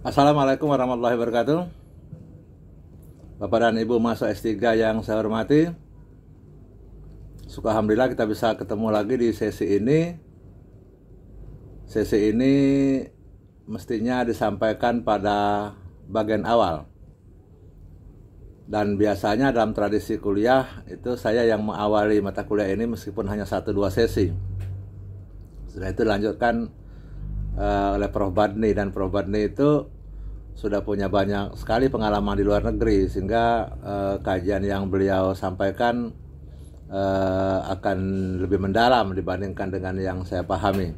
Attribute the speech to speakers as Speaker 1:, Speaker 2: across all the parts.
Speaker 1: Assalamualaikum warahmatullahi wabarakatuh. Bapak dan Ibu mahasiswa S3 yang saya hormati, alhamdulillah kita bisa ketemu lagi di sesi ini. Sesi ini mestinya disampaikan pada bagian awal. Dan biasanya dalam tradisi kuliah itu saya yang mengawali mata kuliah ini meskipun hanya 1-2 sesi. Setelah itu dilanjutkan oleh Prof. Badni, dan Prof. Badni itu sudah punya banyak sekali pengalaman di luar negeri, sehingga kajian yang beliau sampaikan akan lebih mendalam dibandingkan dengan yang saya pahami.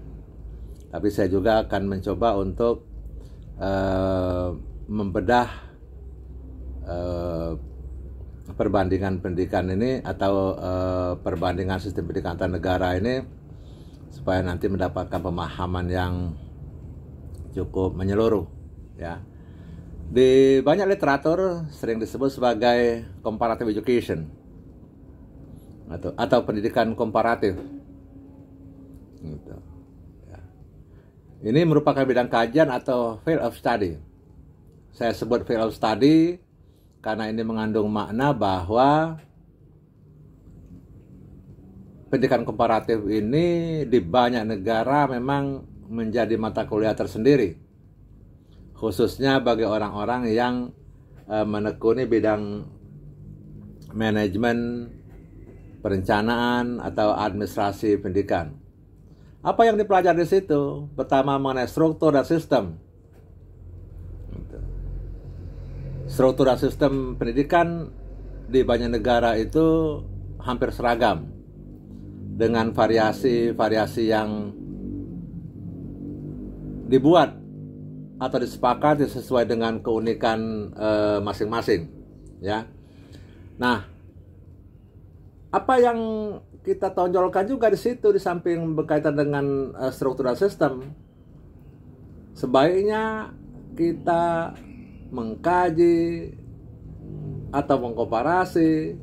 Speaker 1: Tapi saya juga akan mencoba untuk membedah perbandingan pendidikan ini atau perbandingan sistem pendidikan antar negara ini supaya nanti mendapatkan pemahaman yang cukup menyeluruh, ya. Di banyak literatur sering disebut sebagai comparative education atau pendidikan komparatif. Gitu. Ya. Ini merupakan bidang kajian atau field of study. Saya sebut field of study karena ini mengandung makna bahwa pendidikan komparatif ini di banyak negara memang menjadi mata kuliah tersendiri, khususnya bagi orang-orang yang menekuni bidang manajemen, perencanaan, atau administrasi pendidikan. Apa yang dipelajari di situ? Pertama, mengenai struktur dan sistem. Struktur dan sistem pendidikan di banyak negara itu hampir seragam, dengan variasi-variasi yang dibuat atau disepakati sesuai dengan keunikan masing-masing, ya. Nah, apa yang kita tonjolkan juga di situ, di samping berkaitan dengan struktural sistem, sebaiknya kita mengkaji atau mengkomparasi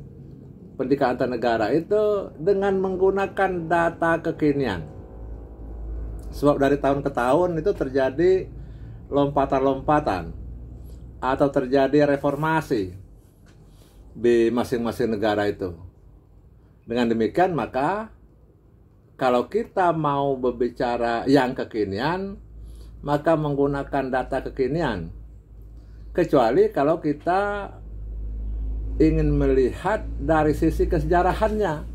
Speaker 1: pendidikan antar negara itu dengan menggunakan data kekinian. Sebab dari tahun ke tahun itu terjadi lompatan-lompatan atau terjadi reformasi di masing-masing negara itu. Dengan demikian, maka kalau kita mau berbicara yang kekinian, maka menggunakan data kekinian. Kecuali kalau kita ingin melihat dari sisi kesejarahannya,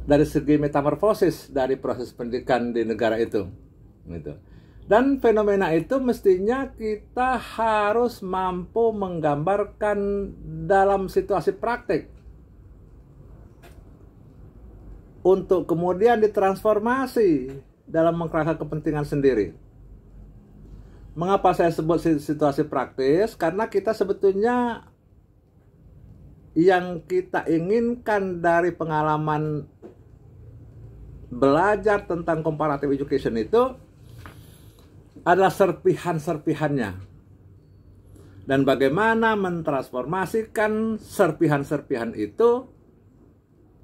Speaker 1: dari segi metamorfosis dari proses pendidikan di negara itu, gitu. Dan fenomena itu mestinya kita harus mampu menggambarkan dalam situasi praktik untuk kemudian ditransformasi dalam mengkerangka kepentingan sendiri. Mengapa saya sebut situasi praktis? Karena kita sebetulnya yang kita inginkan dari pengalaman belajar tentang comparative education itu adalah serpihan-serpihannya, dan bagaimana mentransformasikan serpihan-serpihan itu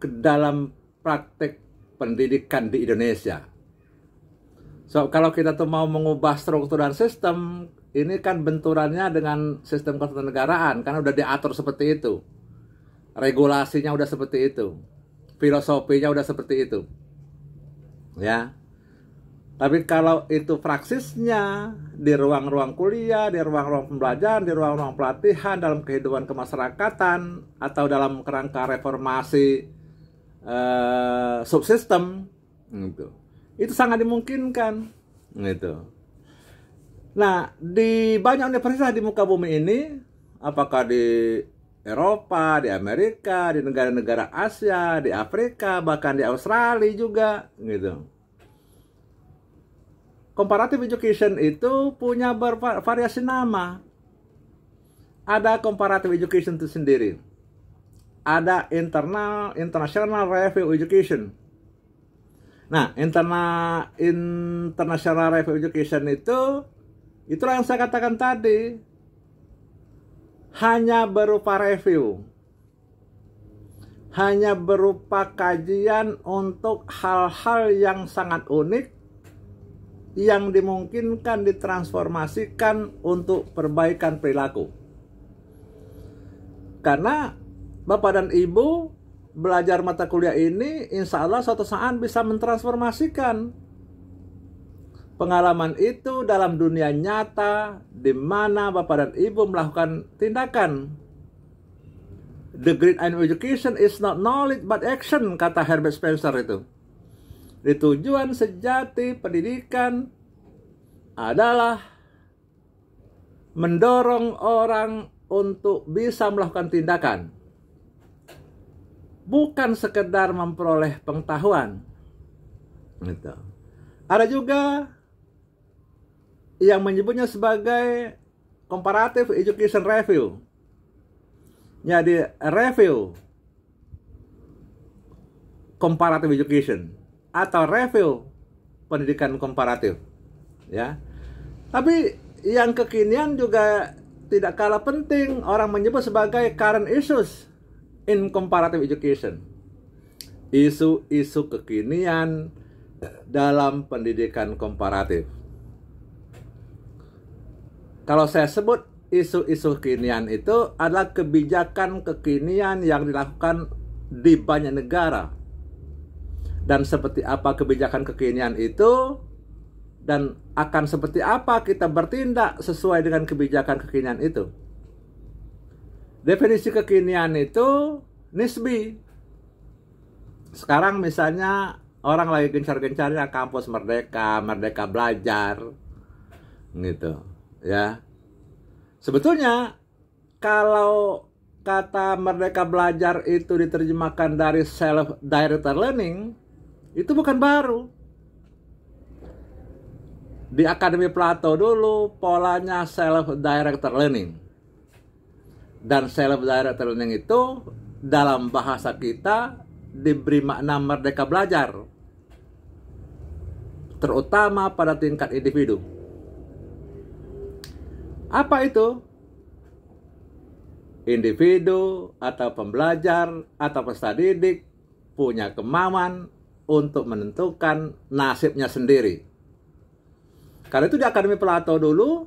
Speaker 1: ke dalam praktek pendidikan di Indonesia. So, kalau kita tuh mau mengubah struktur dan sistem, ini kan benturannya dengan sistem ketatanegaraan, karena udah diatur seperti itu, regulasinya udah seperti itu, filosofinya udah seperti itu, ya. Tapi kalau itu praksisnya di ruang-ruang kuliah, di ruang-ruang pembelajaran, di ruang-ruang pelatihan, dalam kehidupan kemasyarakatan, atau dalam kerangka reformasi subsistem, gitu, itu sangat dimungkinkan, gitu. Nah, di banyak universitas di muka bumi ini, apakah di Eropa, di Amerika, di negara-negara Asia, di Afrika, bahkan di Australia juga, gitu, comparative education itu punya bervariasi nama. Ada comparative education itu sendiri. Ada international review education. Nah, international review education itulah yang saya katakan tadi, hanya berupa review, hanya berupa kajian untuk hal-hal yang sangat unik yang dimungkinkan ditransformasikan untuk perbaikan perilaku. Karena Bapak dan Ibu belajar mata kuliah ini, insya Allah suatu saat bisa mentransformasikan pengalaman itu dalam dunia nyata, di mana Bapak dan Ibu melakukan tindakan. The great aim of education is not knowledge but action, kata Herbert Spencer itu. Di tujuan sejati pendidikan adalah mendorong orang untuk bisa melakukan tindakan, bukan sekedar memperoleh pengetahuan. Gitu. Ada juga yang menyebutnya sebagai comparative education review. Jadi review comparative education atau review pendidikan komparatif, ya. Tapi yang kekinian juga tidak kalah penting, orang menyebut sebagai current issues in comparative education. Isu-isu kekinian dalam pendidikan komparatif. Kalau saya sebut isu-isu kekinian itu adalah kebijakan kekinian yang dilakukan di banyak negara. Dan seperti apa kebijakan kekinian itu, dan akan seperti apa kita bertindak sesuai dengan kebijakan kekinian itu. Definisi kekinian itu nisbi. Sekarang misalnya orang lagi gencar-gencarnya kampus merdeka, merdeka belajar, gitu, ya. Sebetulnya kalau kata merdeka belajar itu diterjemahkan dari self-directed learning, itu bukan baru. Di Akademi Plato dulu polanya self-directed learning. Dan self-directed learning itu dalam bahasa kita diberi makna merdeka belajar, terutama pada tingkat individu. Apa itu? Individu atau pembelajar atau peserta didik punya kemauan untuk menentukan nasibnya sendiri. Karena itu di Akademi Plato dulu,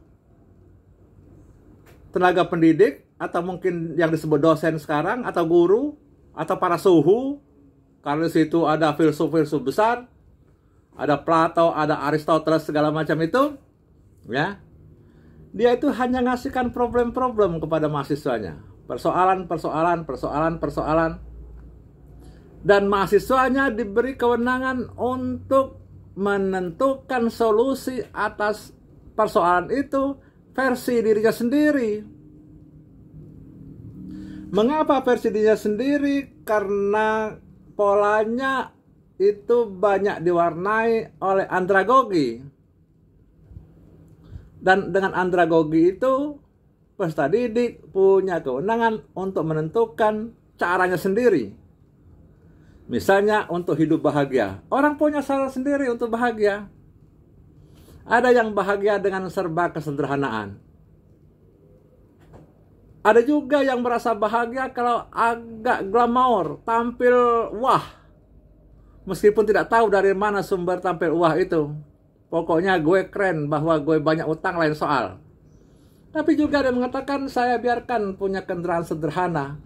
Speaker 1: tenaga pendidik atau mungkin yang disebut dosen sekarang atau guru atau para suhu, karena di situ ada filsuf-filsuf besar, ada Plato, ada Aristoteles, segala macam itu, ya. Dia itu hanya ngasihkan problem-problem kepada mahasiswanya. Persoalan. Dan mahasiswanya diberi kewenangan untuk menentukan solusi atas persoalan itu versi dirinya sendiri. Mengapa versi dirinya sendiri? Karena polanya itu banyak diwarnai oleh andragogi. Dan dengan andragogi itu, peserta didik punya kewenangan untuk menentukan caranya sendiri. Misalnya untuk hidup bahagia. Orang punya cara sendiri untuk bahagia. Ada yang bahagia dengan serba kesederhanaan. Ada juga yang merasa bahagia kalau agak glamour, tampil wah. Meskipun tidak tahu dari mana sumber tampil wah itu. Pokoknya gue keren, bahwa gue banyak utang lain soal. Tapi juga ada yang mengatakan saya biarkan punya kendaraan sederhana,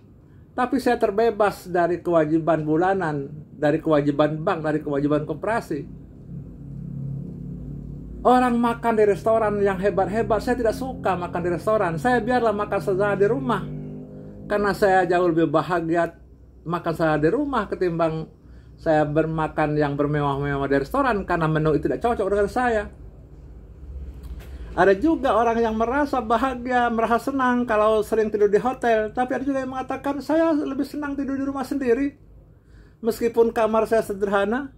Speaker 1: tapi saya terbebas dari kewajiban bulanan, dari kewajiban bank, dari kewajiban koperasi. Orang makan di restoran yang hebat-hebat, saya tidak suka makan di restoran. Saya biarlah makan sederhana di rumah. Karena saya jauh lebih bahagia makan sederhana di rumah ketimbang saya bermakan yang bermewah-mewah di restoran, karena menu itu tidak cocok dengan saya. Ada juga orang yang merasa bahagia, merasa senang kalau sering tidur di hotel. Tapi ada juga yang mengatakan, saya lebih senang tidur di rumah sendiri. Meskipun kamar saya sederhana,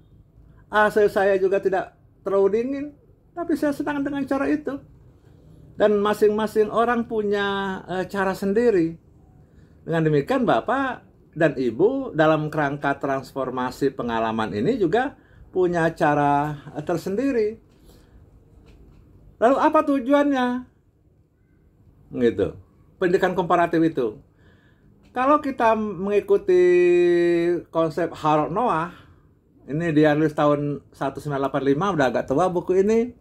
Speaker 1: AC saya juga tidak terlalu dingin, tapi saya senang dengan cara itu. Dan masing-masing orang punya cara sendiri. Dengan demikian Bapak dan Ibu dalam kerangka transformasi pengalaman ini juga punya cara tersendiri. Lalu apa tujuannya? Gitu. Pendidikan komparatif itu. Kalau kita mengikuti konsep Harold Noah, ini dia nulis tahun 1985, udah agak tua buku ini.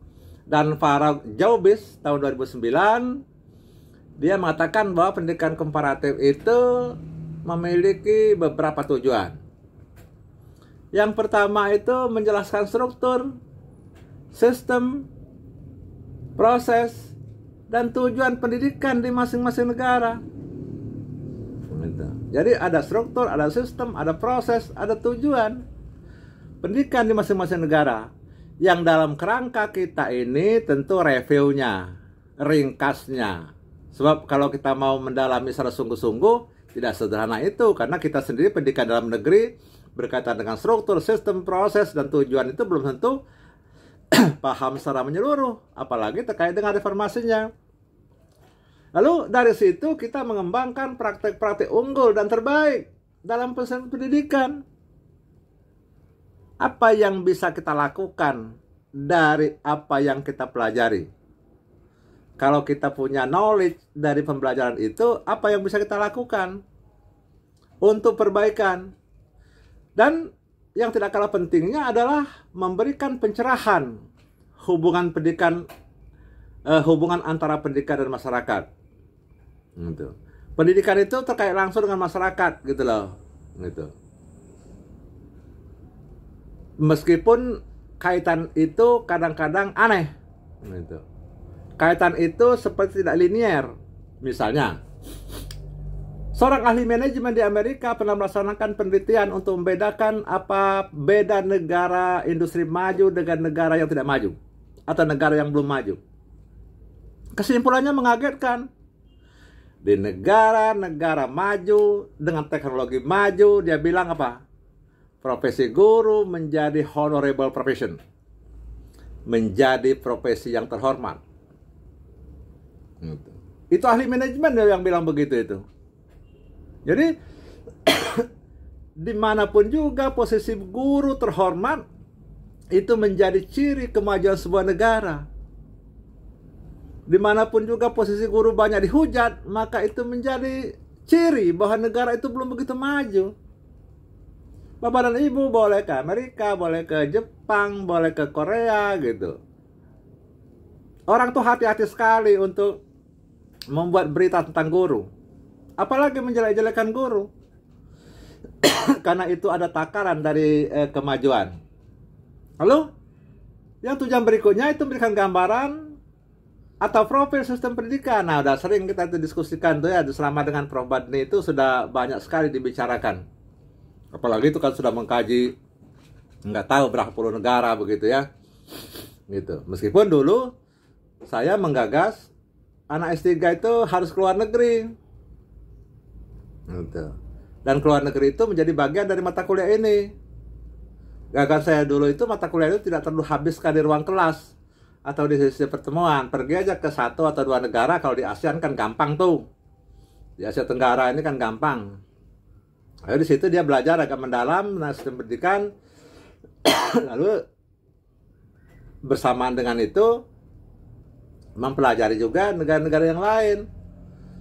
Speaker 1: Dan Farah Jaubis tahun 2009 dia mengatakan bahwa pendidikan komparatif itu memiliki beberapa tujuan. Yang pertama itu menjelaskan struktur, sistem, proses, dan tujuan pendidikan di masing-masing negara. Jadi ada struktur, ada sistem, ada proses, ada tujuan pendidikan di masing-masing negara. Yang dalam kerangka kita ini tentu reviewnya, ringkasnya. Sebab kalau kita mau mendalami secara sungguh-sungguh, tidak sederhana itu. Karena kita sendiri pendidikan dalam negeri berkaitan dengan struktur, sistem, proses, dan tujuan itu belum tentu paham secara menyeluruh. Apalagi terkait dengan reformasinya. Lalu dari situ kita mengembangkan praktek-praktek unggul dan terbaik dalam pendidikan. Apa yang bisa kita lakukan dari apa yang kita pelajari? Kalau kita punya knowledge dari pembelajaran itu, apa yang bisa kita lakukan untuk perbaikan? Dan yang tidak kalah pentingnya adalah memberikan pencerahan hubungan pendidikan, hubungan antara pendidikan dan masyarakat. Gitu. Pendidikan itu terkait langsung dengan masyarakat, gitu loh. Gitu. Meskipun kaitan itu kadang-kadang aneh, gitu. Kaitan itu seperti tidak linier. Misalnya, seorang ahli manajemen di Amerika pernah melaksanakan penelitian untuk membedakan apa beda negara industri maju dengan negara yang tidak maju atau negara yang belum maju. Kesimpulannya mengagetkan. Di negara-negara maju dengan teknologi maju, dia bilang apa? Profesi guru menjadi honorable profession. Menjadi profesi yang terhormat. Itu ahli manajemen yang bilang begitu itu. Jadi dimanapun juga posisi guru terhormat itu menjadi ciri kemajuan sebuah negara. Dimanapun juga posisi guru banyak dihujat, maka itu menjadi ciri bahwa negara itu belum begitu maju. Bapak dan Ibu boleh ke Amerika, boleh ke Jepang, boleh ke Korea gitu. Orang tuh hati-hati sekali untuk membuat berita tentang guru, apalagi menjelek-jelekan guru. Karena itu ada takaran dari kemajuan. Lalu yang tujuan berikutnya itu memberikan gambaran atau profil sistem pendidikan. Nah, udah sering kita diskusikan tuh ya, selama dengan Prof. Badni itu sudah banyak sekali dibicarakan. Apalagi itu kan sudah mengkaji nggak tahu berapa puluh negara begitu ya. Gitu. Meskipun dulu saya menggagas anak S3 itu harus keluar negeri. Gitu. Dan keluar negeri itu menjadi bagian dari mata kuliah ini. Gagal saya dulu itu mata kuliah itu tidak perlu habiskan di ruang kelas atau di sesi pertemuan. Pergi aja ke 1 atau 2 negara. Kalau di ASEAN kan gampang tuh. Di Asia Tenggara ini kan gampang. Lalu di situ dia belajar agak mendalam tentang sistem pendidikan. Lalu bersamaan dengan itu mempelajari juga negara-negara yang lain.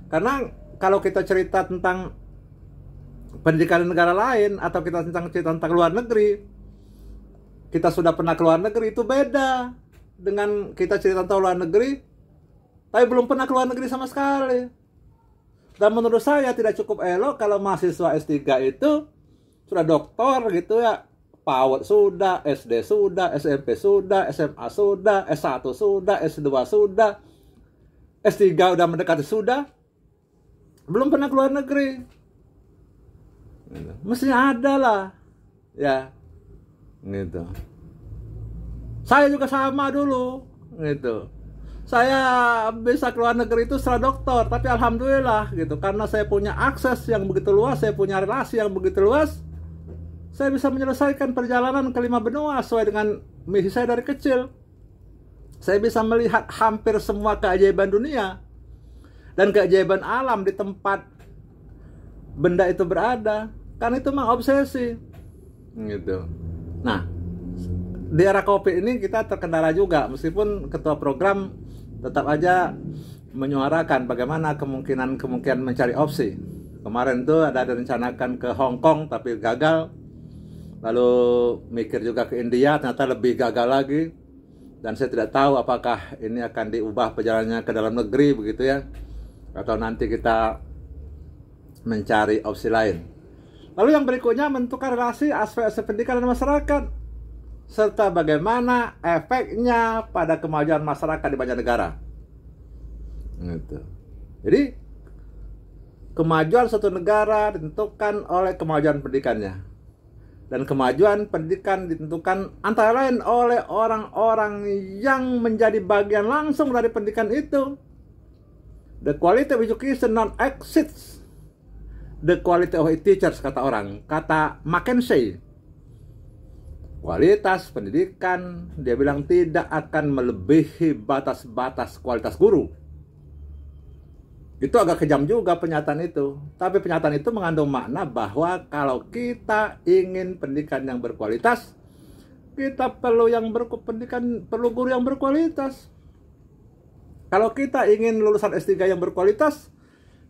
Speaker 1: Karena kalau kita cerita tentang pendidikan negara lain atau kita cerita tentang luar negeri, kita sudah pernah keluar negeri, itu beda dengan kita cerita tentang luar negeri tapi belum pernah keluar negeri sama sekali. Dan menurut saya tidak cukup elok kalau mahasiswa S3 itu sudah doktor gitu ya, PAUD sudah, SD sudah, SMP sudah, SMA sudah, S1 sudah, S2 sudah, S3 udah mendekati sudah, belum pernah keluar negeri. Mestinya ada lah, ya, gitu. Saya juga sama dulu, gitu. Saya bisa keluar negeri itu setelah doktor, tapi alhamdulillah, gitu, karena saya punya akses yang begitu luas, saya punya relasi yang begitu luas. Saya bisa menyelesaikan perjalanan ke 5 benua sesuai dengan misi saya dari kecil. Saya bisa melihat hampir semua keajaiban dunia dan keajaiban alam di tempat benda itu berada. Karena itu mah obsesi. Gitu. Nah, di era COVID ini kita terkendala juga, meskipun ketua program tetap aja menyuarakan bagaimana kemungkinan mencari opsi. Kemarin tuh ada direncanakan ke Hong Kong tapi gagal. Lalu mikir juga ke India, ternyata lebih gagal lagi. Dan saya tidak tahu apakah ini akan diubah perjalanannya ke dalam negeri begitu ya, atau nanti kita mencari opsi lain. Lalu yang berikutnya, menentukan relasi aspek-aspek pendidikan dan masyarakat, serta bagaimana efeknya pada kemajuan masyarakat di banyak negara. Gitu. Jadi kemajuan suatu negara ditentukan oleh kemajuan pendidikannya. Dan kemajuan pendidikan ditentukan antara lain oleh orang-orang yang menjadi bagian langsung dari pendidikan itu. The quality of education non exceeds the quality of teachers, kata orang. Kata Mackenzie. Kualitas pendidikan, dia bilang, tidak akan melebihi batas-batas kualitas guru. Itu agak kejam juga pernyataan itu. Tapi pernyataan itu mengandung makna bahwa kalau kita ingin pendidikan yang berkualitas, kita perlu perlu guru yang berkualitas. Kalau kita ingin lulusan S3 yang berkualitas,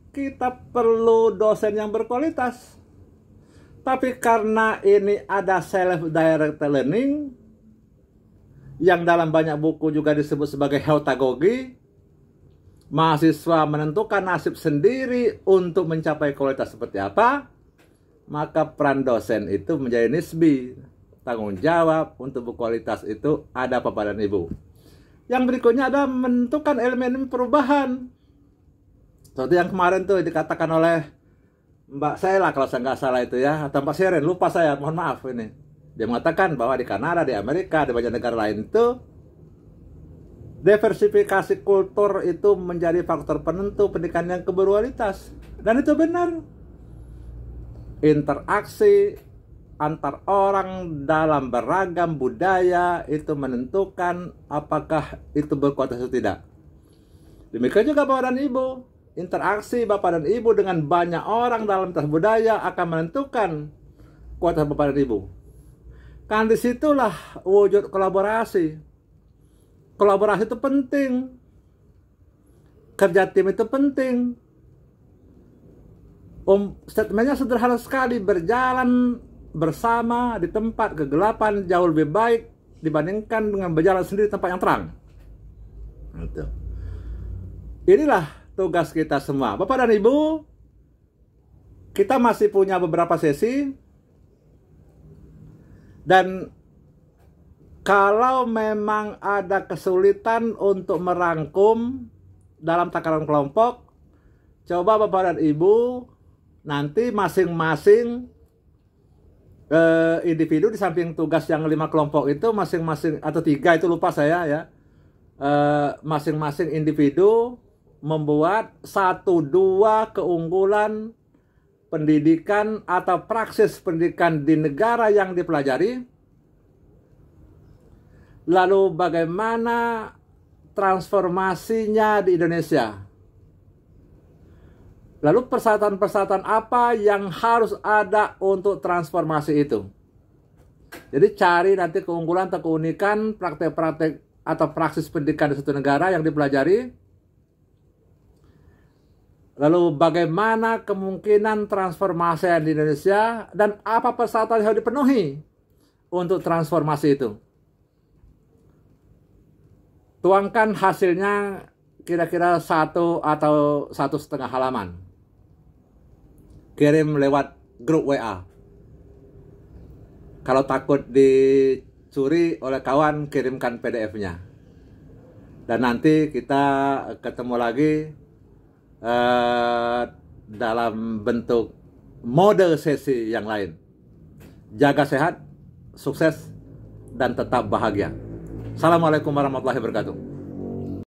Speaker 1: kita perlu dosen yang berkualitas. Tapi karena ini ada self-directed learning, yang dalam banyak buku juga disebut sebagai heutagogy, mahasiswa menentukan nasib sendiri untuk mencapai kualitas seperti apa, maka peran dosen itu menjadi nisbi. Tanggung jawab untuk berkualitas itu ada Bapak dan Ibu. Yang berikutnya ada menentukan elemen perubahan. Seperti yang kemarin tuh dikatakan oleh Mbak Sheila kalau saya nggak salah itu ya, atau Mbak Seren, lupa saya, mohon maaf ini. Dia mengatakan bahwa di Kanada, di Amerika, di banyak negara lain itu diversifikasi kultur itu menjadi faktor penentu pendidikan yang berkualitas. Dan itu benar. Interaksi antar orang dalam beragam budaya itu menentukan apakah itu berkualitas atau tidak. Demikian juga Bapak dan Ibu. Interaksi Bapak dan Ibu dengan banyak orang dalam lintas budaya akan menentukan kualitas Bapak dan Ibu. Kan disitulah wujud kolaborasi. Kolaborasi itu penting. Kerja tim itu penting. Statementnya sederhana sekali. Berjalan bersama di tempat kegelapan jauh lebih baik dibandingkan dengan berjalan sendiri di tempat yang terang. Gitu. Inilah tugas kita semua. Bapak dan Ibu, kita masih punya beberapa sesi. Dan kalau memang ada kesulitan untuk merangkum dalam takaran kelompok, coba Bapak dan Ibu nanti masing-masing individu di samping tugas yang 5 kelompok itu masing-masing, atau 3 itu lupa saya ya, masing-masing individu membuat 1-2 keunggulan pendidikan atau praksis pendidikan di negara yang dipelajari. Lalu bagaimana transformasinya di Indonesia? Lalu persyaratan-persyaratan apa yang harus ada untuk transformasi itu? Jadi cari nanti keunggulan atau keunikan praktek-praktek atau praksis pendidikan di suatu negara yang dipelajari. Lalu bagaimana kemungkinan transformasi di Indonesia dan apa persyaratan yang harus dipenuhi untuk transformasi itu? Tuangkan hasilnya kira-kira 1 atau 1,5 halaman. Kirim lewat grup WA. Kalau takut dicuri oleh kawan, kirimkan PDF-nya. Dan nanti kita ketemu lagi dalam bentuk mode sesi yang lain. Jaga sehat, sukses, dan tetap bahagia. Assalamualaikum warahmatullahi wabarakatuh.